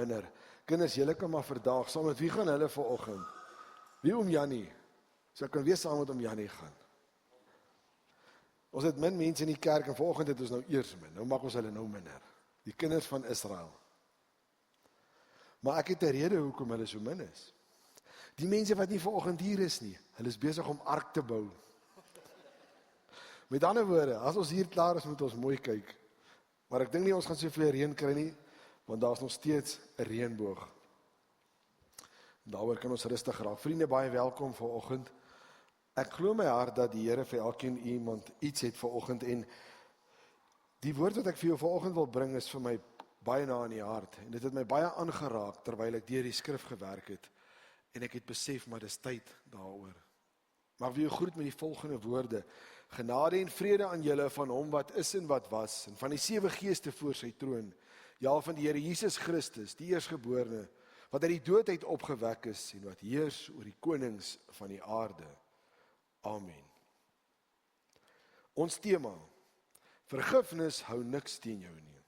Minder. Kinders, julle kan maar vandag, saam met wie gaan hulle vanoggend? Wie oom Jannie? So ek kan weer saam met oom Jannie gaan. Ons het min mense in die kerk en vanoggend het ons nou eers min. Nou mag ons hulle nou minder. Die kinders van Israel. Maar ek het 'n rede hoekom hulle so min is. Die mense wat nie vanoggend hier is nie, hulle is besig om ark te bou. Met ander woorde, as ons hier klaar is, moet ons mooi kyk. Maar ek dink nie ons gaan soveel reën kry nie, want daar is nog steeds 'n reënboog. Daaroor kan ons rustig raak. Vriende, baie welkom vanoggend. Ek glo my hart dat die Here vir elkeen iemand iets het vanoggend en die woord wat ek vir jou vanoggend wil bring is vir my baie na in die hart en dit het my baie aangeraak terwyl ek deur die skrif gewerk het en ek het besef maar dis tyd daaroor. Maar ek wil jou groet met die volgende woorde: genade en vrede aan julle van hom wat is en wat was en van die 7 geeste voor sy troon, ja van die Here Jesus Christus, die eerstgeborene wat uit die dood uit opgewek is en wat heers oor die konings van die aarde. Amen. Ons tema: vergifnis hou niks teen jou nie.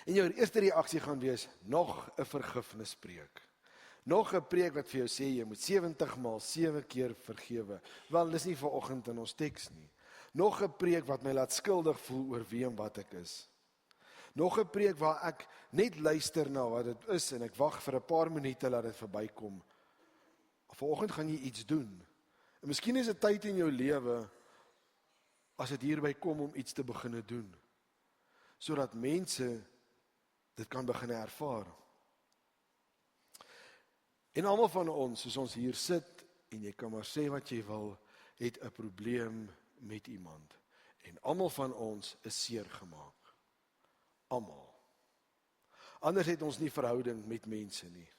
En jou eerste reaksie gaan wees: nog 'n vergifnispreek. Nog 'n preek wat vir jou sê jy moet 70 maal 7 keer vergewe. Wel, dis nie vanoggend in ons teks nie. Nog 'n preek wat my laat skuldig voel oor wie en wat ek is. Nog 'n preek waar ek net luister na wat dit is en ek wag vir 'n paar minute laat dit verbykom. Vanoggend gaan jy iets doen. En miskien is dit tyd in jou lewe as dit hierby kom om iets te begin doen, sodat mense dit kan begin ervaar. En almal van ons, soos ons hier sit, en jy kan maar sê wat jy wil, het 'n probleem met iemand. En almal van ons is seer gemaak. Almal. Anders het ons nie verhouding met mense nie.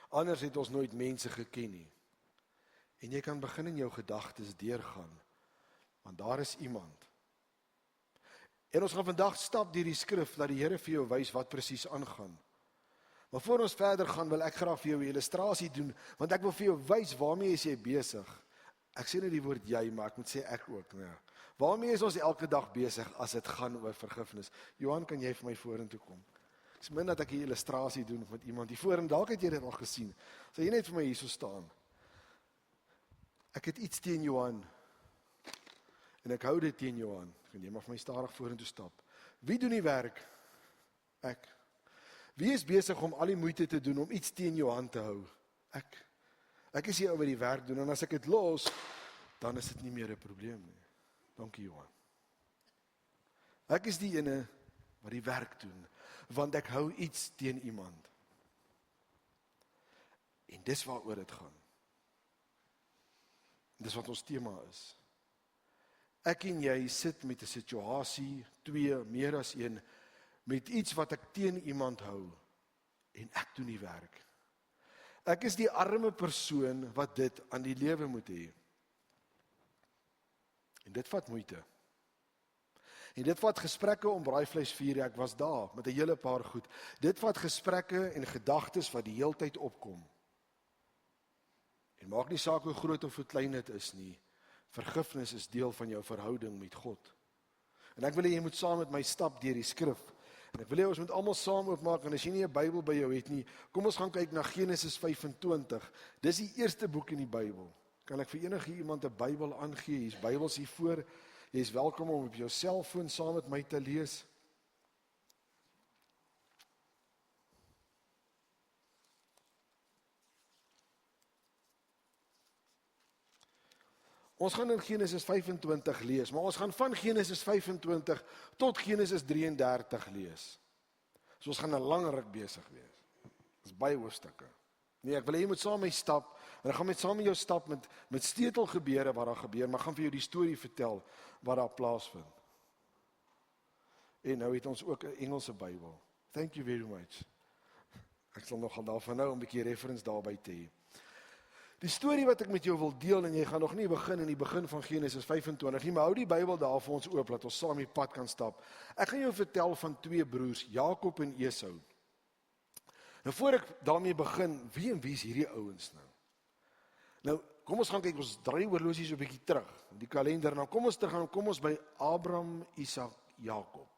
Anders het ons nooit mense geken nie. En jy kan begin in jou gedagtes deurgaan, want daar is iemand. En ons gaan vandag stap deur die skrif, dat die Here vir jou wys wat presies aangaan. Maar voor ons verder gaan, wil ek graag vir jou 'n illustrasie doen, want ek wil vir jou wys waarmee is jy besig. Ek sê nie die woord jy, maar ek moet sê ek ook. Nou, waarmee is ons elke dag besig as dit gaan oor vergifnis? Johan, kan jy vir my vorentoe kom? Ek is min dat ek 'n illustrasie doen met iemand hier voor, en dalk het jy dit al gesien. Sal jy net vir my hierso staan? Ek het iets teen Johan, en ek hou dit teen Johan. Kan jy maar vir my stadig vorentoe stap? Wie doen die werk? Ek. Wie is besig om al die moeite te doen om iets teen Johan te hou? Ek. Ek is hier oor die werk doen, en as ek dit los, dan is dit nie meer 'n probleem nie. Dankie Johan. Ek is die ene wat die werk doen, want ek hou iets teen iemand. En dis waaroor dit gaan. Dis wat ons tema is. Ek en jy sit met 'n situasie, 2, meer as 1, met iets wat ek teen iemand hou, en ek doen die werk. Ek is die arme persoon wat dit aan die lewe moet hê. En dit vat moeite. En dit vat gesprekke om braaivleisvuur, ek was daar, met 'n hele paar goed. Dit vat gesprekke en gedagtes wat die heeltyd opkom. En maak nie saak hoe groot of hoe klein dit is nie, vergifnis is deel van jou verhouding met God. En ek wil hê jy moet saam met my stap deur die skrif. En ek wil hê ons moet almal saam oopmaak, en as jy nie 'n Bybel by jou het nie, kom ons gaan kyk na Genesis 25. Dis die eerste boek in die Bybel. Kan ek vir enige iemand 'n Bybel aangee? Hier's Bybels hier voor. Jy is welkom om op jou selfoon saam met my te lees. Ons gaan in Genesis 25 lees, maar ons gaan van Genesis 25 tot Genesis 33 lees. So ons gaan 'n lang ruk besig wees. Dis baie hoofstukke. Nee, ek wil hê jy moet saam met my stap, en ek gaan saam met jou stap met sleutelgebeure wat daar gebeur, maar ek gaan vir jou die storie vertel wat daar plaasvind. En nou het ons ook 'n Engelse Bybel. Thank you very much. Ek sal nogal daarvan nou 'n bietjie reference daarby te hê. Die storie wat ek met jou wil deel, en jy gaan nog nie begin in die begin van Genesis 25 nie, maar hou die Bybel daar vir ons oop, dat ons saam die pad kan stap. Ek gaan jou vertel van 2 broers, Jakob en Esau. Nou voor ek daarmee begin, wie en wie is hierdie ouens nou? Nou, kom ons gaan kyk, ons draai oorlosie so 'n bietjie terug, die kalender, nou kom ons terug, kom ons by Abraham, Isak, Jakob.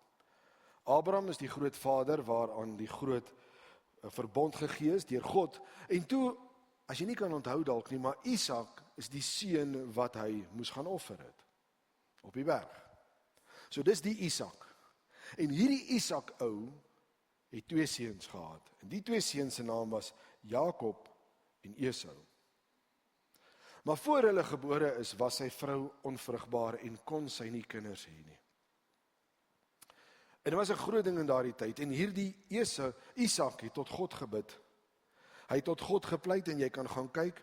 Abraham is die grootvader waaraan die groot 'n verbond gegee is deur God. En toe, as jy nie kan onthou dalk nie, maar Isak is die seun wat hy moes gaan offer het op die berg. So dis die Isak. En hierdie Isak ou het 2 seuns gehad. En die 2 seuns se naam was Jakob en Esau. Maar voor hulle gebore is, was sy vrou onvrugbaar en kon sy nie kinders hê nie. En dit was 'n groot ding in daardie tyd. En hierdie Isak het tot God gebid. Hy het tot God gepleit en jy kan gaan kyk.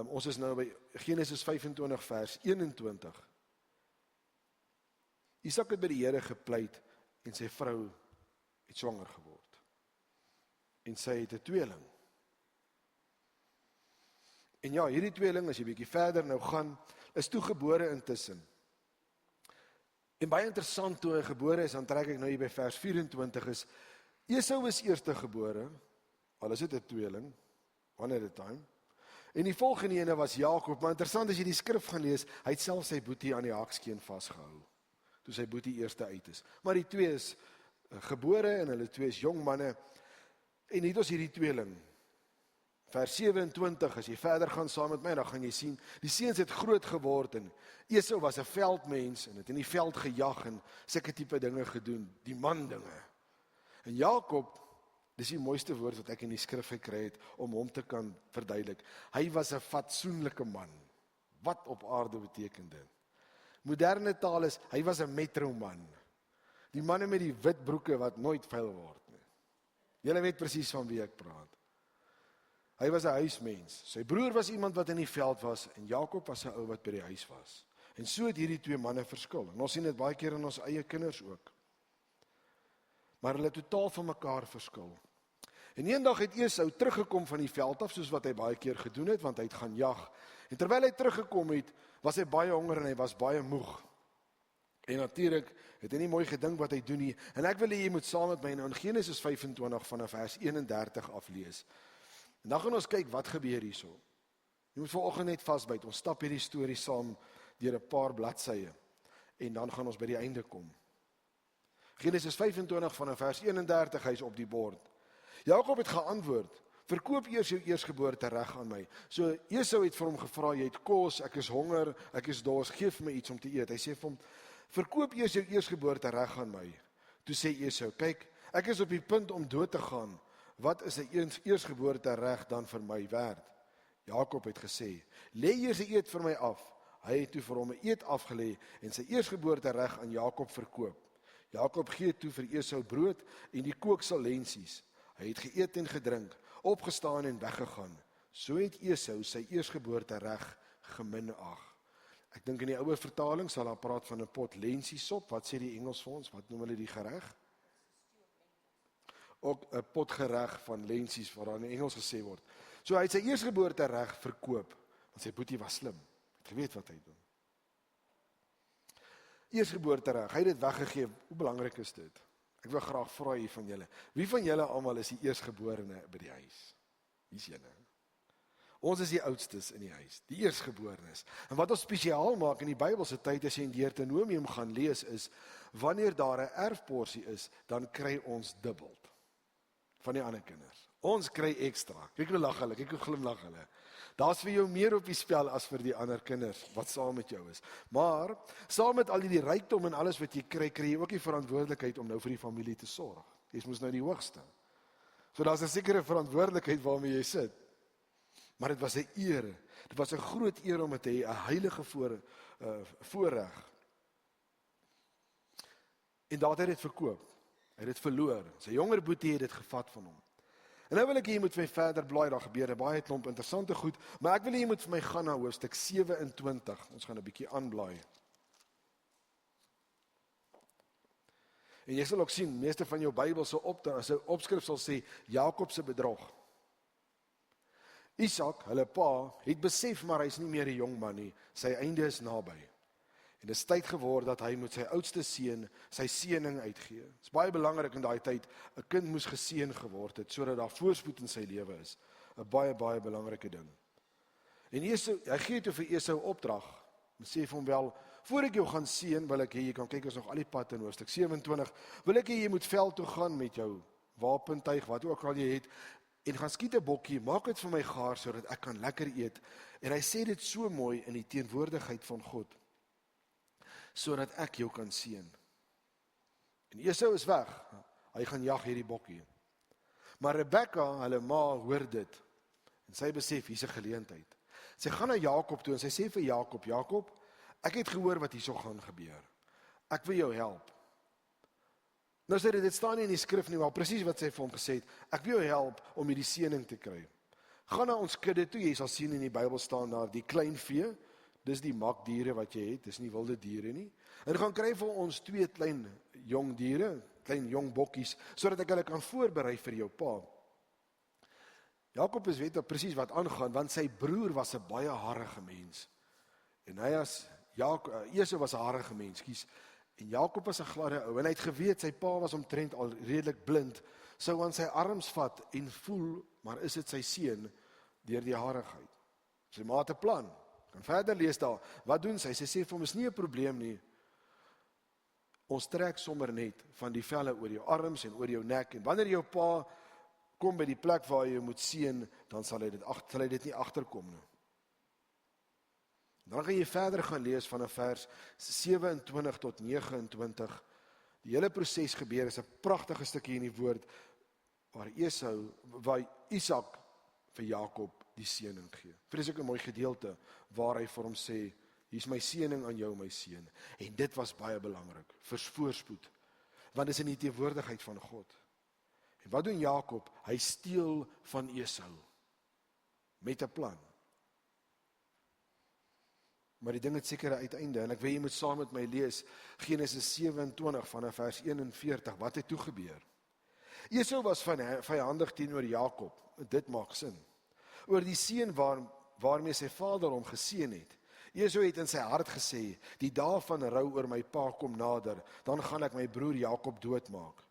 Ons is nou by Genesis 25 vers 21. Isak het by die Here gepleit en sy vrou het swanger geword. En sy het 'n tweeling. En ja, hierdie tweeling, as jy bietjie verder nou gaan, is toe gebore intussen. En baie interessant, toe hy gebore is, dan trek ek nou hier by vers 24 is, Esau is eerste gebore, al is dit 'n tweeling, one at a time. En die volgende ene was Jakob, maar interessant as jy die skrif gaan lees, hy het self sy boetie aan die hakskeen vasgehou, toe sy boetie eerste uit is. Maar die 2 is gebore, en hulle 2 is jong manne, en hier is hierdie tweeling. Vers 27, as jy verder gaan saam met my, dan gaan jy sien, die seuns het groot geword, en Esau was 'n veldmens, en het in die veld gejag, en sulke tipe dinge gedoen, die man dinge. En Jakob, dis die mooiste woord wat ek in die skrif gekry het, om hom te kan verduidelik. Hy was 'n fatsoenlike man. Wat op aarde beteken dit? Moderne taal is, hy was 'n metroman. Die manne met die wit broeke wat nooit vuil word nie. Julle weet presies van wie ek praat. Hy was 'n huismens. Sy broer was iemand wat in die veld was, en Jakob was 'n ou wat by die huis was. En so het hierdie 2 manne verskil. En ons sien dit baie keer in ons eie kinders ook. Maar hulle totaal van mekaar verskil. En eendag het Esau teruggekom van die veld af, soos wat hy baie keer gedoen het, want hy het gaan jag. En terwyl hy teruggekom het, was hy baie honger en hy was baie moeg. En natuurlik het hy nie mooi gedink wat hy doen nie. En ek wil hê jy moet saam met my nou in Genesis 25 vanaf vers 31 aflees. En dan gaan ons kyk wat gebeur hierso. Jy moet vanoggend net vasbyt. Ons stap hierdie storie saam deur 'n paar bladsye. En dan gaan ons by die einde kom. Genesis 25 vanaf vers 31, hy is op die bord. Jakob het geantwoord, verkoop eers jou eersgeboorte reg aan my. So Esau het vir hom gevra, jy het kos, ek is honger, ek is dors, geef my iets om te eet. Hy sê vir hom, verkoop eers jou eersgeboorte reg aan my. Toe sê Esau, kyk, ek is op die punt om dood te gaan. Wat is 'n eersgeboorte reg dan vir my werd? Jakob het gesê, lê eers 'n eed vir my af. Hy het toe vir hom 'n eed afgelê en sy eersgeboorte reg aan Jakob verkoop. Jakob gee toe vir Esau brood en die kooksel lensies. Hy het geëet en gedrink, opgestaan en weggegaan. So het Esau sy eersgeboorte reg geminag. Ek dink in die ouer vertaling sal daar praat van 'n pot lensiesop. Wat sê die Engels vir ons? Wat noem hulle die gereg? Ook 'n pot gereg van lensies wat daar in Engels gesê word. So hy het sy eersgeboorte reg verkoop, want sy boetie was slim. Het geweet wat hy doen. Eersgeboorte reg, hy het dit weggegee. Hoe belangrik is dit? Ek wil graag vra hier van julle. Wie van julle almal is die eersgeborene by die huis? Hier's julle. Ons is die oudstes in die huis, die eersgeborenes. En wat ons spesiaal maak in die Bybelse tyd as jy in Deuteronomium gaan lees is, wanneer daar 'n erfporsie is, dan kry ons dubbel van die ander kinders. Ons kry ekstra. Kyk hoe lag hulle, kyk hoe glimlag hulle. Daar's vir jou meer op die spel as vir die ander kinders wat saam met jou is. Maar saam met al die rykdom en alles wat jy kry, kry jy ook die verantwoordelikheid om nou vir die familie te sorg. Jy moes nou die hoogste. So daar's 'n sekere verantwoordelikheid waarmee jy sit. Maar dit was 'n eer. Dit was 'n groot eer om dit te hê, 'n heilige voorreg. En daar het hy dit verkoop. Hy het dit verloor. Sy jonger boetie het dit gevat van hom. En nou wil ek hê jy moet vir my verder blaai, daar gebeur baie klomp interessante goed, maar ek wil hê jy moet vir my gaan na hoofstuk 27. Ons gaan 'n bietjie aanblaai. En jy sal ook sien, meeste van jou Bybelse opskrif sal sê Jakob se bedrog. Isak, hulle pa, het besef maar hy's nie meer 'n jong man nie. Sy einde is naby. En dit is tyd geword dat hy met sy oudste seun sy seëning uitgee. Dit is baie belangrik in daai tyd, 'n kind moes geseën geword het sodat daar voorspoed in sy lewe is. 'n baie belangrike ding. En Esau, hy gee toe vir Esau opdrag. Hy sê vir hom wel, voor ek jou gaan seën, wil ek hê jy kan kyk ons nog al die pad in hoofstuk 27. Wil ek hê jy moet veld toe gaan met jou wapentuig, wat ook al jy het, en gaan skiet 'n bokkie, maak dit vir my gaar, sodat ek kan lekker eet. En hy sê dit so mooi in die teenwoordigheid van God, sodat ek jou kan seën. En Esau is weg, hy gaan jag hierdie bokkie. Maar Rebekka, hulle ma, hoor dit, en sy besef, hier's 'n geleentheid. Sy gaan na Jakob toe, en sy sê vir Jakob, Jakob, ek het gehoor wat hierso gaan gebeur. Ek wil jou help. Nou sê dit staan nie in die skrif nie, maar presies wat sy vir hom gesê het, ek wil jou help om hierdie seëning te kry. Gaan na ons kudde toe, jy sal sien in die Bybel staan daar, die klein vee, dis die makdiere wat jy het, dis nie wilde diere nie, en gaan kry vir ons 2 klein jong diere, klein jong bokkies, sodat ek hulle kan voorberei vir jou pa. Jakob weet presies wat aangaan, want sy broer was 'n baie harige mens, en Esau was 'n harige mens, en Jakob was 'n gladde ou, en hy het geweet, sy pa was omtrent al redelik blind, sou aan sy arms vat en voel, maar is dit sy seun, deur die harigheid. Sy ma het 'n plan, kan verder lees daar, wat doen sy? Sy sê vir hom, is nie 'n probleem nie, ons trek sommer net van die velle oor jou arms en oor jou nek, en wanneer jou pa kom by die plek waar jy moet seën, dan sal hy dit nie agterkom nie. Dan gaan jy verder gaan lees van vers 27 tot 29. Die hele proses gebeur, is 'n pragtige stukkie in die woord, waar Isak vir Jakob die seëning gee. Vreeslik 'n mooi gedeelte, waar hy vir hom sê, hier's my seëning aan jou, my seun. En dit was baie belangrik, vir voorspoed, want dit is in die teenwoordigheid van God. En wat doen Jakob? Hy steel van Esau, met 'n plan. Maar die ding het sekere uiteinde, en ek wil jy moet saam met my lees, Genesis 27 vanaf vers 41, wat het toe gebeur? Esau was vyandig teenoor Jakob, dit maak sin, oor die seun waarmee sy vader hom geseën het. Esau het in sy hart gesê, die dae van rou oor my pa kom nader, dan gaan ek my broer Jakob doodmaak.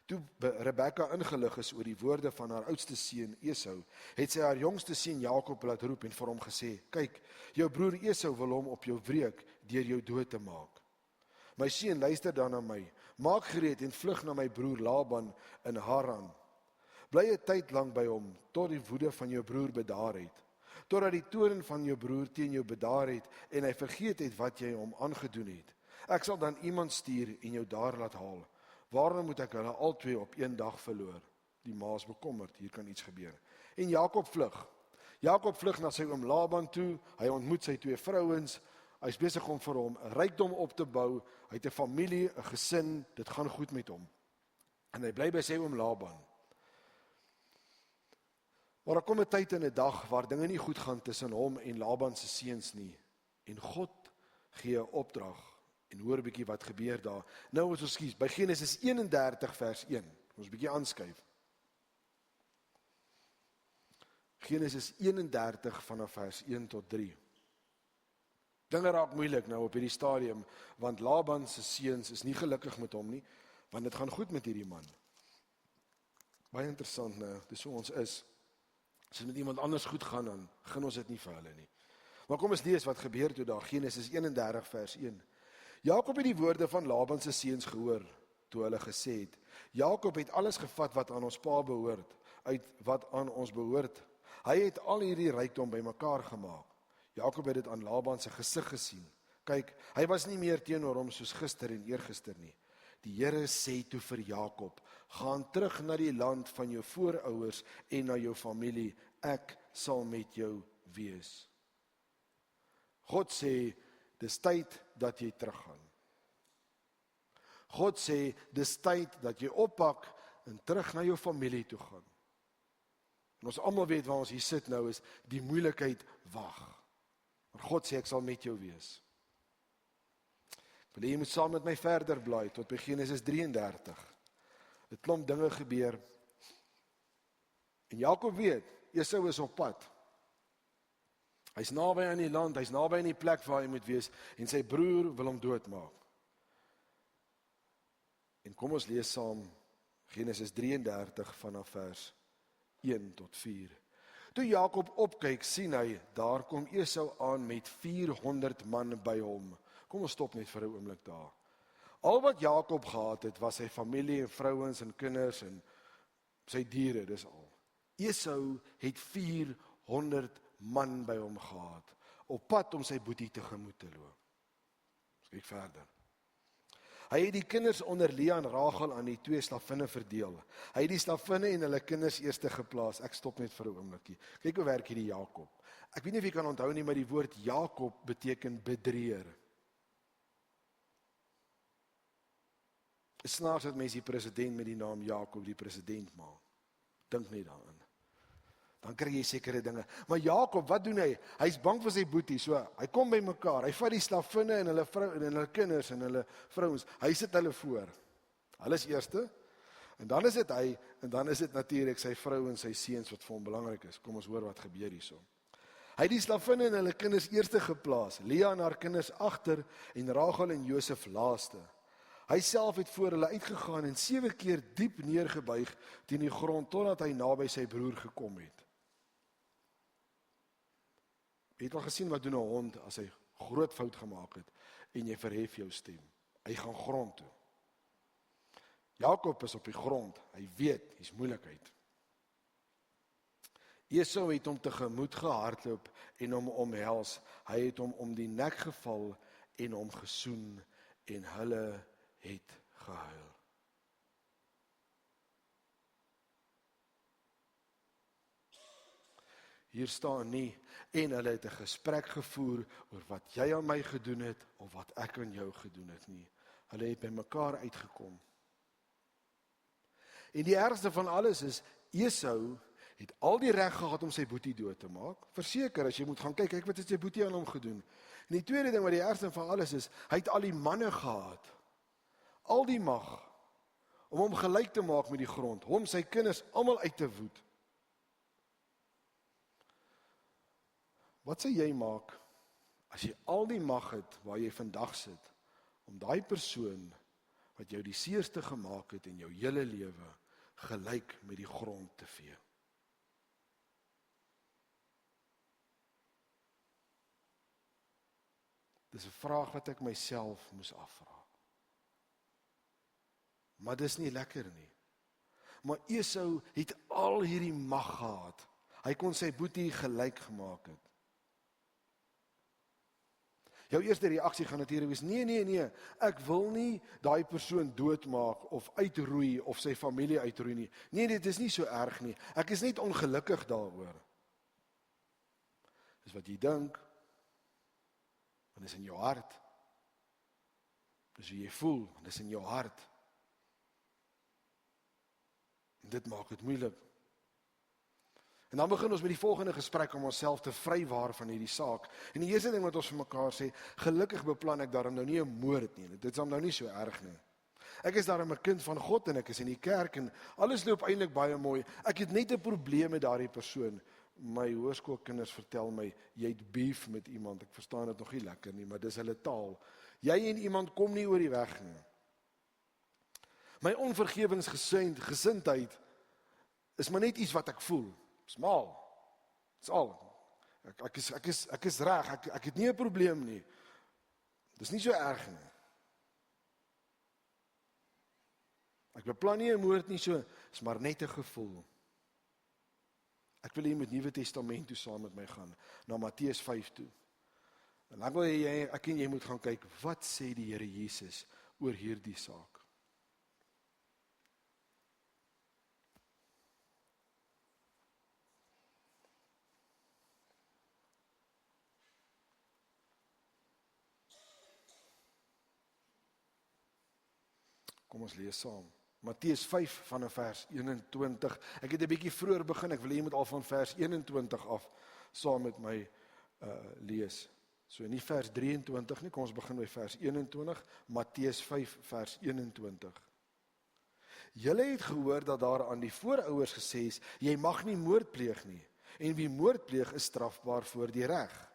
Toe Rebekka ingelig is oor die woorde van haar oudste seun Esau, het sy haar jongste seun Jakob laat roep en vir hom gesê, kyk, jou broer Esau wil hom op jou wreek, deur jou dood te maak. My seun, luister dan na my, maak gereed en vlug na my broer Laban in Haran. Bly 'n tyd lank by hom, tot die woede van jou broer bedaar het, totdat die toorn van jou broer teen jou bedaar het, en hy vergeet het wat jy hom aangedoen het. Ek sal dan iemand stuur en jou daar laat haal. Waarom moet ek hulle albei op een dag verloor? Die ma is bekommerd, hier kan iets gebeur. En Jakob vlug. Jakob vlug na sy oom Laban toe, hy ontmoet sy 2 vrouens, hy is besig om vir hom 'n rykdom op te bou, hy het 'n familie, 'n gesin, dit gaan goed met hom. En hy bly by sy oom Laban. Maar daar kom 'n tyd en 'n dag waar dinge nie goed gaan tussen hom en Laban se seuns nie. En God gee 'n opdrag. En hoor 'n bietjie wat gebeur daar. Nou ons skies by Genesis 31 vers 1. Ons bietjie aanskuif. Genesis 31 vanaf vers 1 tot 3. Dinge raak moeilik nou op hierdie stadium, want Laban se seuns is nie gelukkig met hom nie, want dit gaan goed met hierdie man. Baie interessant nou, dis hoe ons is. As dit met iemand anders goed gaan, dan gun ons dit nie vir hulle nie. Maar kom ons lees wat gebeur toe daar, Genesis 31 vers 1. Jakob het die woorde van Laban se seuns gehoor, toe hulle gesê het, Jakob het alles gevat wat aan ons pa behoort, uit wat aan ons behoort. Hy het al hierdie rykdom bymekaar gemaak. Jakob het dit aan Laban se gesig gesien. Kyk, hy was nie meer teenoor hom soos gister en eergister nie. Die Here sê toe vir Jakob, gaan terug na die land van jou voorouers en na jou familie, ek sal met jou wees. God sê, dis tyd dat jy teruggaan. God sê, dis tyd dat jy oppak en terug na jou familie toe gaan. En ons almal weet waar ons hier sit nou is, die moeilikheid wag. Maar God sê, ek sal met jou wees. Wil jy moet saam met my verder blaai, tot by Genesis 33. 'n Klomp dinge gebeur. En Jakob weet, Esau is op pad. Hy's naby aan die land, hy's naby aan die plek waar hy moet wees, en sy broer wil hom doodmaak. En kom ons lees saam, Genesis 33 vanaf vers 1 tot 4. Toe Jakob opkyk, sien hy, daar kom Esau aan met 400 man by hom. Kom ons stop net vir 'n oomblik daar. Al wat Jakob gehad het, was sy familie en vrouens en kinders en sy diere, dis al. Esau het 400 man by hom gehad, op pad om sy boetie tegemoet te loop. Kyk verder. Hy het die kinders onder Lea en Rachel aan die 2 slavinne verdeel. Hy het die slavinne en hulle kinders eerste geplaas. Ek stop net vir 'n oombliekie. Kyk hoe werk hierdie Jakob. Ek weet nie of jy kan onthou nie, maar die woord Jakob beteken bedrieër. Is snaaks dat mense die president met die naam Jakob die president maak. Dink net daaraan. Dan kry jy sekere dinge. Maar Jakob, wat doen hy? Hy's bang vir sy boetie, so hy kom by mekaar. Hy vat die slavinne en hulle vrou en hulle kinders en hulle vrouens. Hy sit hulle voor. Hulle is eerste. En dan is dit hy en dan is dit natuurlik sy vrou en sy seuns wat vir hom belangrik is. Kom ons hoor wat gebeur hierso. Hy het die slavinne en hulle kinders eerste geplaas. Lea en haar kinders agter en Rachel en Josef laaste. Hy self het voor hulle uitgegaan en 7 keer diep neergebuig teen die grond totdat hy naby sy broer gekom het. Jy het al gesien wat doen 'n hond as hy groot fout gemaak het en jy verhef jou stem. Hy gaan grond toe. Jakob is op die grond. Hy weet, hier's moeilikheid. Esau het hom tegemoet gehardloop en hom omhels. Hy het hom om die nek geval en hom gesoen en hulle het gehuil. Hier staan nie, en hulle het 'n gesprek gevoer oor wat jy aan my gedoen het, of wat ek aan jou gedoen het nie. Hulle het by mekaar uitgekom. En die ergste van alles is, Esau het al die reg gehad om sy boetie dood te maak. Verseker, as jy moet gaan kyk wat het sy boetie aan hom gedoen. En die tweede ding wat die ergste van alles is, hy het al die manne gehad, al die mag, om hom gelyk te maak met die grond, hom, sy kinders, almal uit te woed. Wat sal jy maak, as jy al die mag het, waar jy vandag sit, om daai persoon, wat jou die seerste gemaak het in jou hele lewe, gelyk met die grond te vee? Dis 'n vraag wat ek myself moes afvra. Maar dis nie lekker nie. Maar Esau het al hierdie mag gehad. Hy kon sy boetie gelyk gemaak het. Jou eerste reaksie gaan natuurlik wees, nee, ek wil nie daai persoon doodmaak of uitroei of sy familie uitroei nie. Nee, dit is nie so erg nie. Ek is net ongelukkig daaroor. Dis wat jy dink, want dis in jou hart. Dis hoe jy voel, want dis in jou hart. En dit maak dit moeilik. En dan begin ons met die volgende gesprek om onsself te vrywaar van hierdie saak. En die eerste ding wat ons vir mekaar sê, gelukkig beplan ek daarom nou nie 'n moord nie. Dit is nou nie so erg nie. Ek is daarom 'n kind van God en ek is in die kerk en alles loop eintlik baie mooi. Ek het net 'n probleem met daardie persoon. My hoërskoolkinders vertel my, jy het beef met iemand. Ek verstaan dit nog nie lekker nie, maar dis hulle taal. Jy en iemand kom nie oor die weg nie. My onvergewensgesindheid is maar net iets wat ek voel. Smal. Dis al. Ek is reg. Ek het nie 'n probleem nie. Dis nie so erg nie. Ek beplan nie 'n moord nie, so is maar net 'n gevoel. Ek wil hier met Nuwe Testament toe saam met my gaan, na Matteus 5 toe. En dan wil ek en jy moet gaan kyk, wat sê die Here Jesus oor hierdie saak? Kom ons lees saam. Matteus 5 vanaf vers 21. Ek het 'n bietjie vroeër begin, ek wil jy moet al van vers 21 af saam met my lees. So nie vers 23 nie, kom ons begin by vers 21, Matteus 5 vers 21. Julle het gehoor dat daar aan die voorouers gesê is, jy mag nie moord pleeg nie, en wie moord pleeg is strafbaar voor die reg.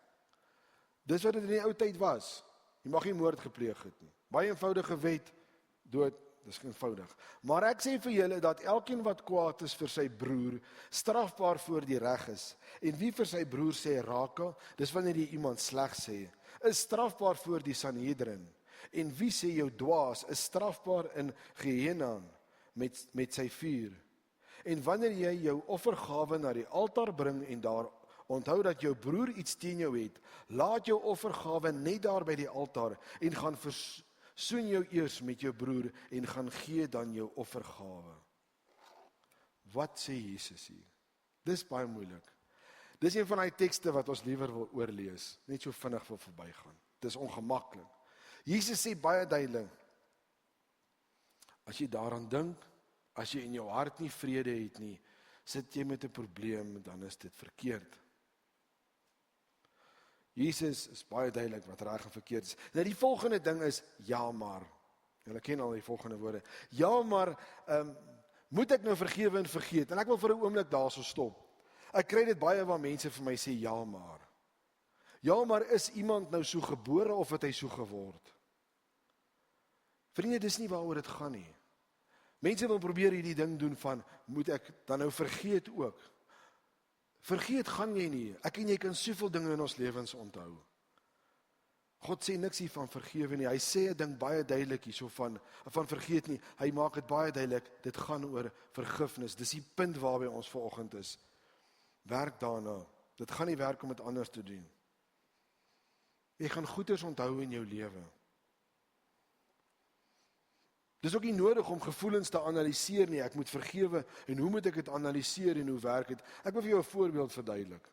Dis wat dit in die ou tyd was. Jy mag nie moord gepleeg het nie. Baie eenvoudige wet, dood. Dis eenvoudig. Maar ek sê vir julle dat elkeen wat kwaad is vir sy broer, strafbaar voor die reg is. En wie vir sy broer sê raka, dis wanneer jy iemand sleg sê, is strafbaar voor die Sanhedrin. En wie sê jou dwaas, is strafbaar in Gehenna met sy vuur. En wanneer jy jou offergawe na die altaar bring en daar onthou dat jou broer iets teen jou het, laat jou offergawe net daar by die altaar en gaan versoen jou eers met jou broer en gaan gee dan jou offergawe. Wat sê Jesus hier? Dis baie moeilik. Dis een van die tekste wat ons liewer wil oorlees, net so vinnig wil verbygaan. Dis ongemaklik. Jesus sê baie duidelik, as jy daaraan dink, as jy in jou hart nie vrede het nie, sit jy met 'n probleem, dan is dit verkeerd. Jesus is baie duidelik wat reg en verkeerd is. Nou die volgende ding is, ja maar. Julle ken al die volgende woorde. Ja maar, moet ek nou vergewe en vergeet? En ek wil vir 'n oomblik daarso stop. Ek kry dit baie waar mense vir my sê, ja maar. Ja maar, is iemand nou so gebore of het hy so geword? Vriende, dis nie waaroor dit gaan nie. Mense wil probeer hierdie ding doen van, moet ek dan nou vergeet ook? Vergeet gaan jy nie. Ek en jy kan soveel dinge in ons lewens onthou. God sê niks hier van vergewe nie. Hy sê 'n ding baie duidelik hierso van vergeet nie. Hy maak dit baie duidelik, dit gaan oor vergifnis. Dis die punt waarby ons vanoggend is. Werk daarna. Dit gaan nie werk om dit anders te doen. Jy gaan goeders onthou in jou lewe. Dis ook nie nodig om gevoelens te analiseer nie. Ek moet vergewe en hoe moet ek dit analiseer en hoe werk dit? Ek wil vir jou 'n voorbeeld verduidelik.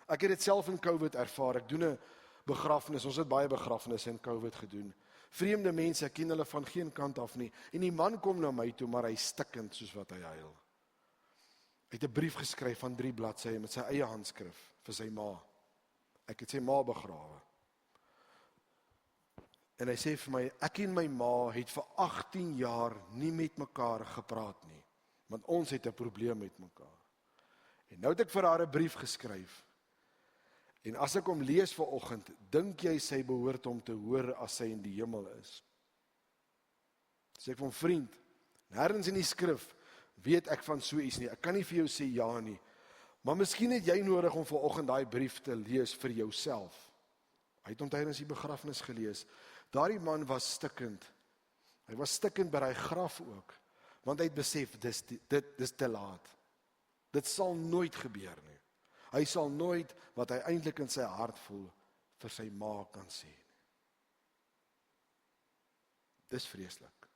Ek het dit self in COVID ervaar. Ek doen 'n begrafnis. Ons het baie begrafnisse in COVID gedoen. Vreemde mense, ek ken hulle van geen kant af nie. En die man kom na my toe, maar hy stikkend soos wat hy huil. Hy het 'n brief geskryf van 3 bladsye met sy eie handskrif vir sy ma. Ek het sy ma begrawe. En hy sê vir my, ek en my ma het vir 18 jaar nie met mekaar gepraat nie, want ons het 'n probleem met mekaar. En nou het ek vir haar 'n brief geskryf. En as ek hom lees vanoggend, dink jy sy behoort om te hoor as sy in die hemel is? Sê ek van vriend, nêrens in die skrif weet ek van so iets nie. Ek kan nie vir jou sê ja nie. Maar miskien het jy nodig om vanoggend daai brief te lees vir jouself. Hy het hom tydens die begrafnis gelees. Daardie man was stikkend. Hy was stikkend by daai graf ook, want hy het besef, dis te laat. Dit sal nooit gebeur nie. Hy sal nooit wat hy eintlik in sy hart voel vir sy ma kan sê nie. Dis vreeslik.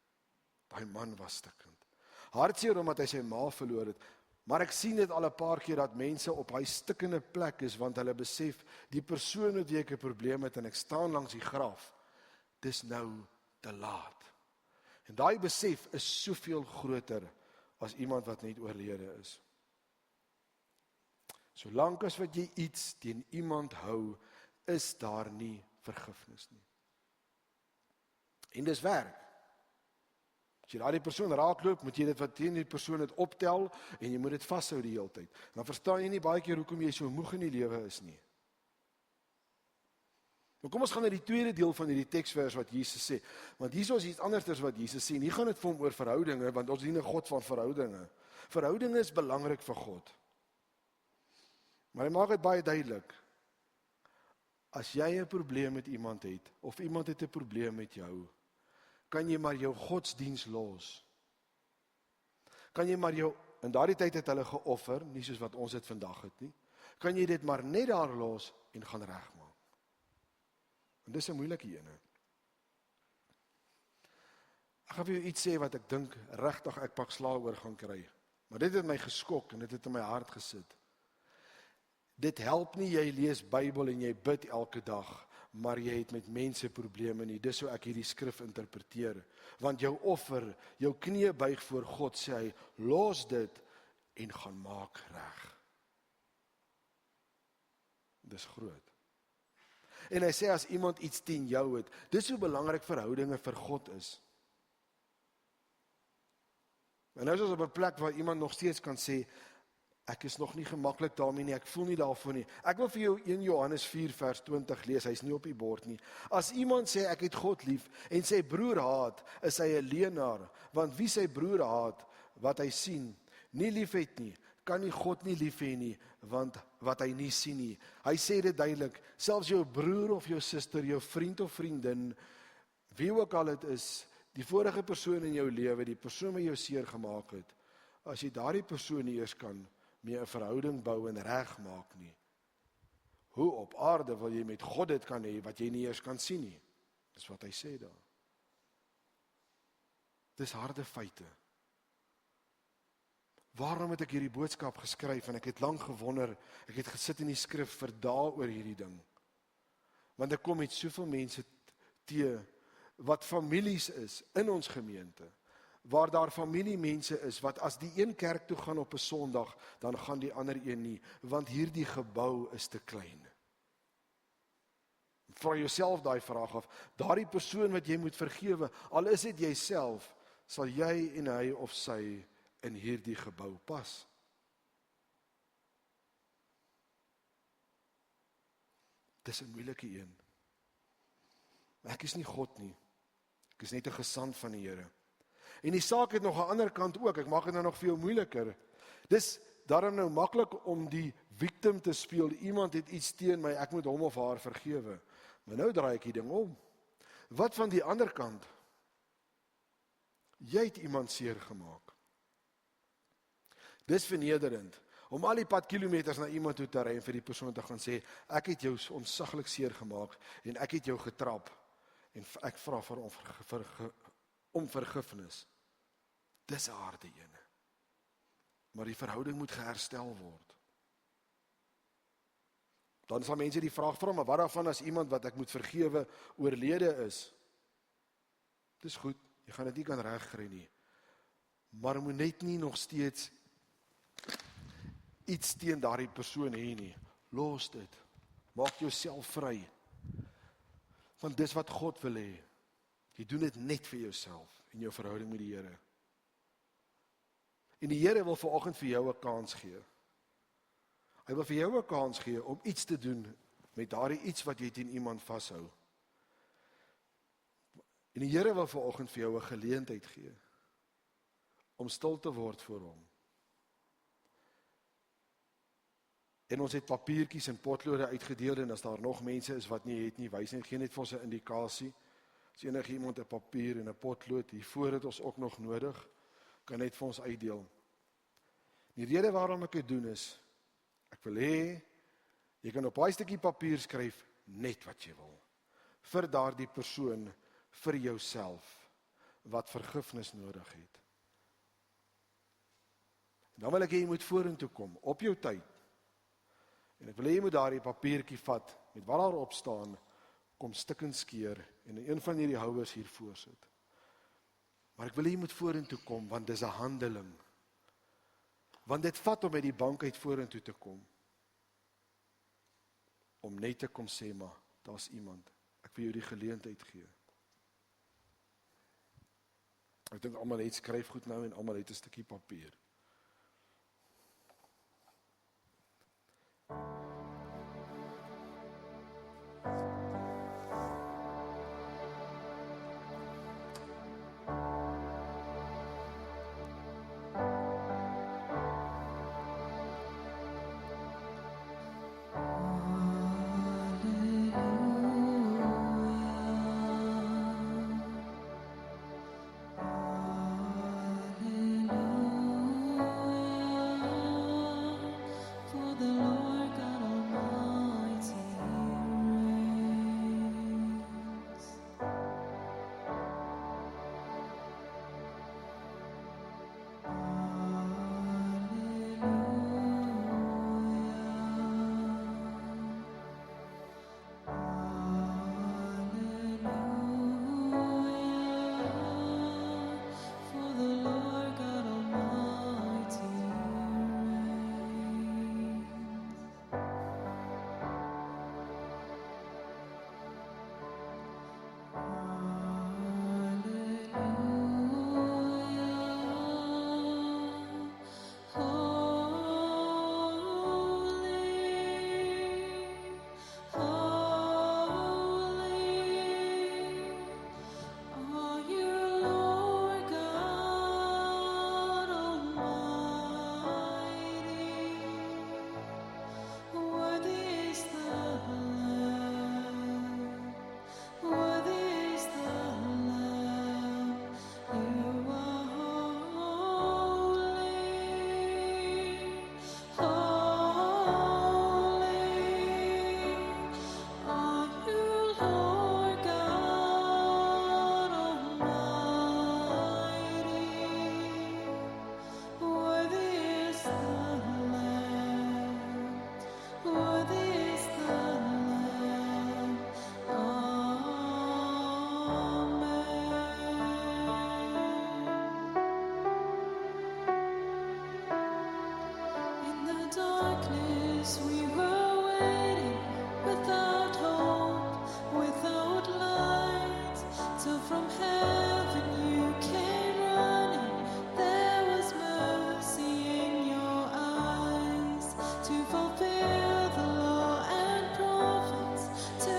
Daai man was stikkend. Hartseer omdat hy sy ma verloor het, maar ek sien dit al 'n paar keer dat mense op hy stikkende plek is, want hulle besef, die persoon met wie ek 'n probleem het en ek staan langs die graf, dis nou te laat. En daai besef is soveel groter as iemand wat net oorlede is. Solank as wat jy iets teen iemand hou, is daar nie vergifnis nie. En dis werk. As jy daai persoon raakloop, moet jy dit wat teen die persoon het optel en jy moet dit vashou die hele tyd. Dan verstaan jy nie baie keer hoekom jy so moeg in die lewe is nie. Maar kom ons gaan na die tweede deel van hierdie teksvers wat Jesus sê. Want hier is iets anders as wat Jesus sê. Hier gaan dit vir hom oor verhoudinge, want ons dien 'n God van verhoudinge. Verhoudinge is belangrik vir God. Maar hy maak dit baie duidelik. As jy 'n probleem met iemand het, of iemand het 'n probleem met jou, kan jy maar jou godsdiens los. Kan jy maar jou, in daardie tyd het hulle geoffer, nie soos wat ons dit vandag het nie, kan jy dit maar net daar los en gaan regmaak. En dis 'n moeilike ene. Ek gaan vir jou iets sê wat ek dink regtig ek pak slaag oor gaan kry. Maar dit het my geskok en dit het in my hart gesit. Dit help nie jy lees Bybel en jy bid elke dag, maar jy het met mense probleme nie. Dis hoe ek hierdie skrif interpreteer. Want jou offer, jou knie buig voor God, sê hy, los dit en gaan maak reg. Dis groot. En hy sê as iemand iets teen jou het, dis hoe belangrik verhoudinge vir God is. En nou is ons op 'n plek waar iemand nog steeds kan sê, ek is nog nie gemaklik daarmee nie, ek voel nie daarvoor nie. Ek wil vir jou 1 Johannes 4 vers 20 lees, hy's nie op die bord nie. As iemand sê ek het God lief en sy broer haat, is hy 'n leienaar, want wie sy broer haat, wat hy sien, nie lief het nie, kan nie God nie lief hê nie, want wat hy nie sien nie. Hy sê dit duidelik, selfs jou broer of jou suster, jou vriend of vriendin, wie ook al dit is, die vorige persoon in jou lewe, die persoon wat jou seer gemaak het, as jy daardie persoon nie eers kan mee 'n verhouding bou en regmaak nie, hoe op aarde wil jy met God dit kan hê wat jy nie eers kan sien nie? Dis wat hy sê daar. Dis harde feite. Waarom het ek hierdie boodskap geskryf en ek het lank gewonder, ek het gesit in die skrif vir dae oor hierdie ding. Want ek kom met soveel mense wat families is in ons gemeente, waar daar familiemense is, wat as die een kerk toe gaan op 'n Sondag, dan gaan die ander een nie, want hierdie gebou is te klein. Vra jouself daai vraag af, daardie persoon wat jy moet vergewe, al is dit jouself, sal jy en hy of sy in hierdie gebou pas? Dis 'n moeilike een. Ek is nie God nie. Ek is net 'n gesant van die Here. En die saak het nog 'n ander kant ook. Ek maak dit nou nog veel moeiliker. Dis daarom nou maklik om die victim te speel. Iemand het iets teen my, ek moet hom of haar vergewe. Maar nou draai ek die ding om. Wat van die ander kant? Jy het iemand seer gemaak. Dis vernederend om al die pad kilometers na iemand toe te ry en vir die persoon te gaan sê, ek het jou ontsaglik seer gemaak en ek het jou getrap en ek vra vir om vergifnis. Dis 'n harde een. Maar die verhouding moet geherstel word. Dan sal mense die vraag vra, maar wat daarvan as iemand wat ek moet vergewe oorlede is? Dis goed, jy gaan dit nie kan regkry nie. Maar moet net nie nog steeds iets teen daardie persoon hê nie. Los dit. Maak jouself vry. Want dis wat God wil hê. Jy doen dit net vir jouself en jou verhouding met die Here. En die Here wil vanoggend vir jou 'n kans gee. Hy wil vir jou 'n kans gee om iets te doen met daardie iets wat jy teen iemand vashou. En die Here wil vanoggend vir jou 'n geleentheid gee om stil te word voor hom. En ons het papiertjies en potlode uitgedeel en as daar nog mense is wat nie het nie, wys net, gee net vir ons 'n indikasie. As enige iemand 'n papier en 'n potlood hiervoor het ons ook nog nodig, kan net vir ons uitdeel. Die rede waarom ek dit doen is, ek wil hê, jy kan op daai stukkie papier skryf net wat jy wil. Vir daardie persoon, vir jouself, wat vergifnis nodig het. En dan wil ek hê jy moet vorentoe kom, op jou tyd. En ek wil hê jy moet daardie papiertjie vat, met wat daarop staan, kom stik en skeer, en een van hierdie houers hier voorsit. Maar ek wil hê jy moet vorentoe kom, want dis 'n handeling. Want dit vat om met die bank uit vorentoe te kom. Om net te kom sê, maar, daar's iemand. Ek wil jou die geleentheid gee. Ek dink almal het skryfgoed nou en almal het 'n stukkie papier. darkness we were waiting, without hope, without light, till from heaven you came running. There was mercy in your eyes to fulfill the law and prophets. To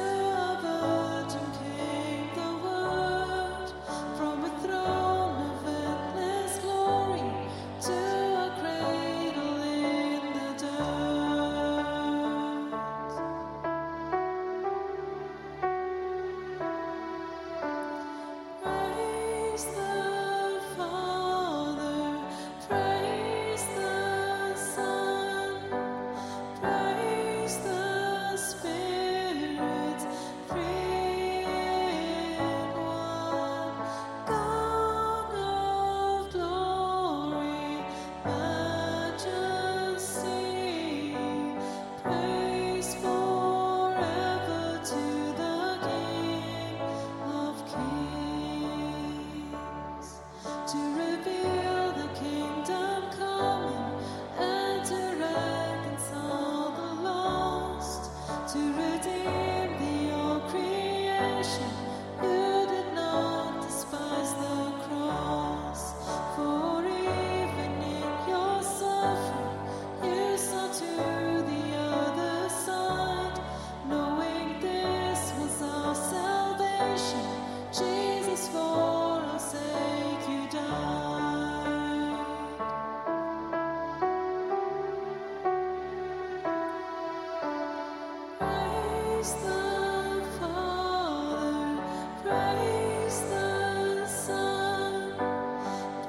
a virgin came the word from a throne of endless glory to a cradle in the dirt. Praise the Father, praise the Son, praise the Spirit, three in one. God of glory, majesty, praise forever to the King of Kings, to reveal the kingdom coming and to reconcile the lost, to redeem the old creation. You did not despise the cross, for even in your suffering you saw to the other side, knowing this was our salvation. Jesus, for our sake you died. Praise the Father, praise the Son,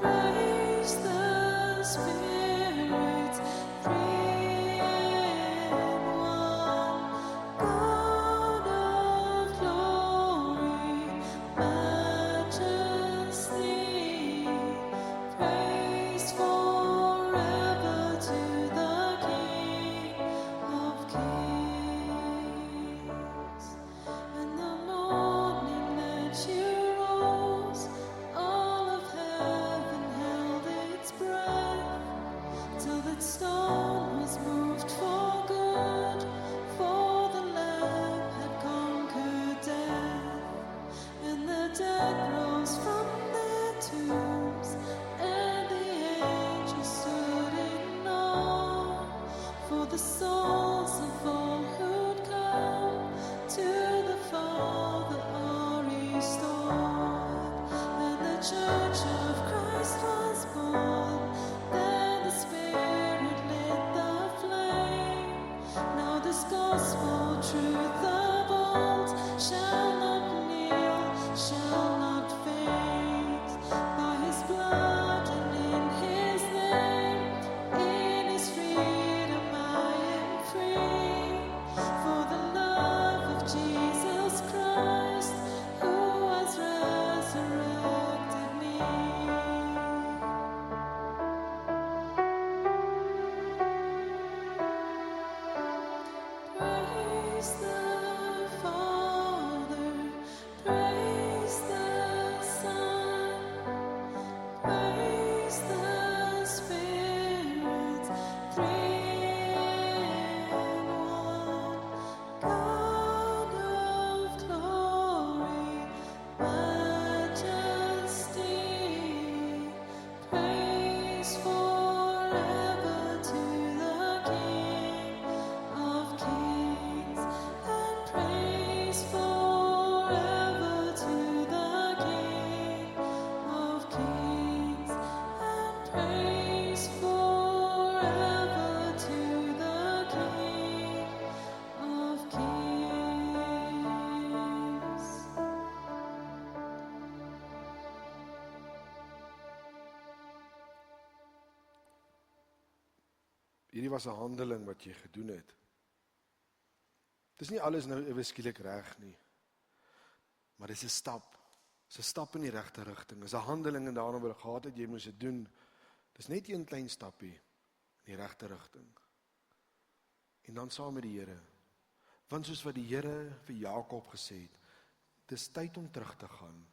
praise the Spirit, three in one. God of glory, majesty, praise forever to the King of Kings. And the morning that you rose, all of heaven held its breath, till that stone was moved for good, for the Lamb had conquered death. And the dead rose from their tombs, and the angels stood in awe, for the souls of all who'd come to the Father are restored. And the Church of Christ was born, then the Spirit lit the flame. Now this gospel truth of old shall not kneel, shall not faint. By his blood and in his name, in his freedom I am free. For the love of Jesus Christ, who has resurrected me. Praise the Father, praise the Son, praise the Spirit, three in one. God of glory, majesty, praise forever to the King of Kings, and praise forever to the King of Kings, and praise forever to the King of Kings. Hierdie was 'n handeling wat jy gedoen het. Dis nie alles nou ewe skielik reg nie. Maar dis 'n stap. Dis 'n stap in die regte rigting. Dis 'n handeling en daarom wil ek gehad het jy moes dit doen. Dis net een klein stappie in die regte rigting. En dan saam met die Here. Want soos wat die Here vir Jakob gesê het, dis tyd om terug te gaan.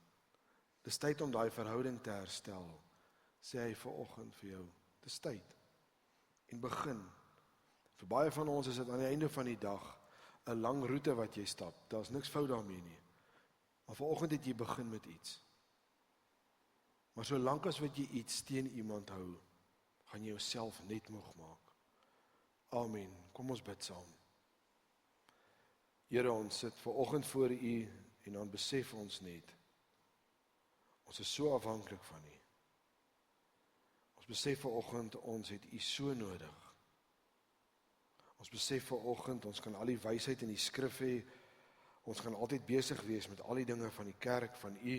Dis tyd om daai verhouding te herstel. Sê hy vanoggend vir jou, dis tyd. En begin. Vir baie van ons is dit aan die einde van die dag 'n lang roete wat jy stap. Daar's niks fout daarmee nie. Maar vanoggend het jy begin met iets. Maar solank as wat jy iets teen iemand hou, gaan jy jouself net moeg maak. Amen. Kom ons bid saam. Here, ons sit vanoggend voor U en dan besef ons net, ons is so afhanklik van U. Ons besef vanoggend, ons het U so nodig. Ons besef vanoggend, ons kan al die wysheid in die skrif hê, ons gaan altyd besig wees met al die dinge van die kerk, van U,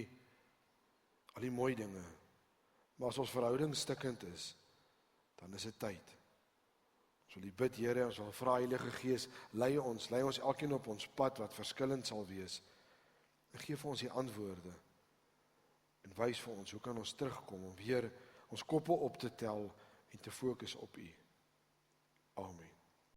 al die mooi dinge. Maar as ons verhouding stikkend is, dan is dit tyd. Ons wil U bid, Here, ons wil vra Heilige Gees, lei ons elkeen op ons pad wat verskillend sal wees. En gee vir ons die antwoorde. En wys vir ons, hoe kan ons terugkom om weer ons koppe op te tel en te fokus op U. Amen.